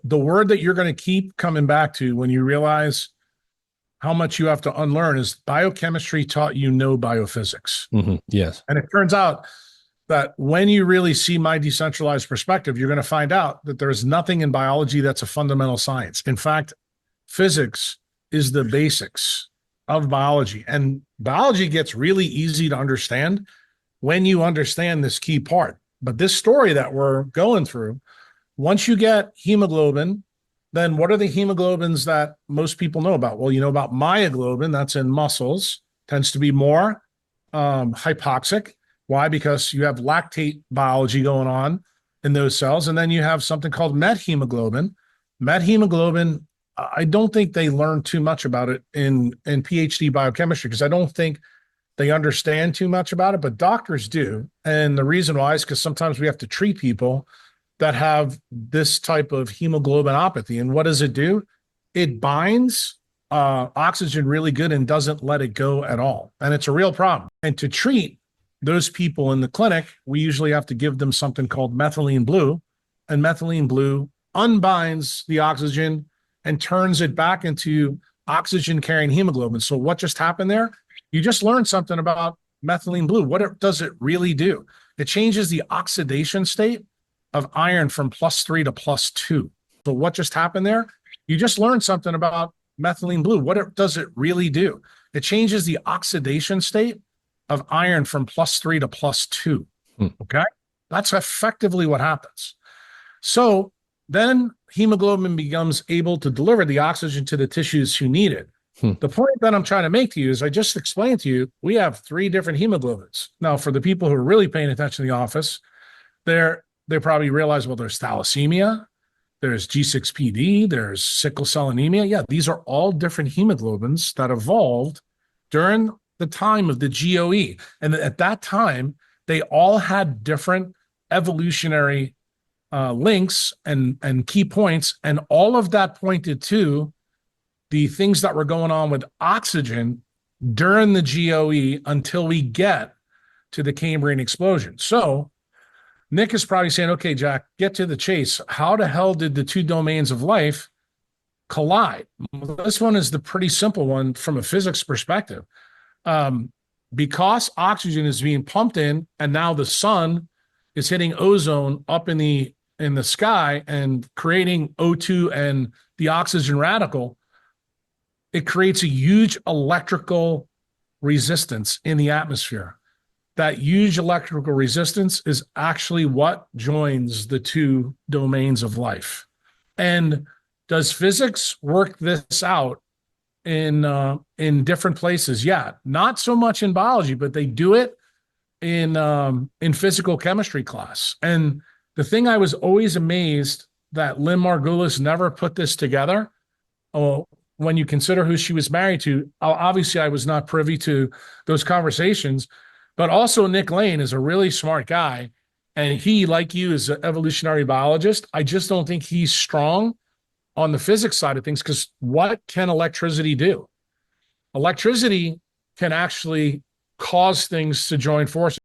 the word that you're going to keep coming back to when you realize how much you have to unlearn is biochemistry taught you no biophysics. Yes. And it turns out that when you really see my decentralized perspective, you're going to find out that there's nothing in biology that's a fundamental science. In fact, physics is the basics of biology. And biology gets really easy to understand when you understand this key part. But this story that we're going through, once you get hemoglobin, then what are the hemoglobins that most people know about? Well, you know about myoglobin, that's in muscles, tends to be more hypoxic. Why? Because you have lactate biology going on in those cells. And then you have something called methemoglobin. Methemoglobin, I don't think they learn too much about it in PhD biochemistry because I don't think they understand too much about it, but doctors do. And the reason why is because sometimes we have to treat people that have this type of hemoglobinopathy. And what does it do? It binds oxygen really good and doesn't let it go at all. And it's a real problem. And to treat those people in the clinic, we usually have to give them something called methylene blue. And methylene blue unbinds the oxygen and turns it back into oxygen-carrying hemoglobin. So what just happened there? You just learned something about methylene blue. What does it really do? It changes the oxidation state of iron from +3 to +2. So what just happened there? You just learned something about methylene blue. What does it really do? It changes the oxidation state of iron from +3 to +2. Okay? That's effectively what happens. So then hemoglobin becomes able to deliver the oxygen to the tissues who need it. The point that I'm trying to make to you is I just explained to you, we have 3 different hemoglobins. Now, for the people who are really paying attention in the office, they probably realize, well, there's thalassemia, there's G6PD, there's sickle cell anemia. Yeah, these are all different hemoglobins that evolved during the time of the GOE. And at that time, they all had different evolutionary links and key points. And all of that pointed to the things that were going on with oxygen during the GOE until we get to the Cambrian explosion. So Nick is probably saying, okay, Jack, get to the chase. How the hell did the 2 domains of life collide? Well, this one is the pretty simple one from a physics perspective. Because oxygen is being pumped in and now the sun is hitting ozone up in the sky and creating O2 and the oxygen radical, it creates a huge electrical resistance in the atmosphere. That huge electrical resistance is actually what joins the 2 domains of life. And does physics work this out in different places? Yeah, not so much in biology, but they do it in physical chemistry class. And the thing I was always amazed that Lynn Margulis never put this together. Oh, when you consider who she was married to, obviously I was not privy to those conversations, but also Nick Lane is a really smart guy. And he, like you, is an evolutionary biologist. I just don't think he's strong on the physics side of things because what can electricity do? Electricity can actually cause things to join forces.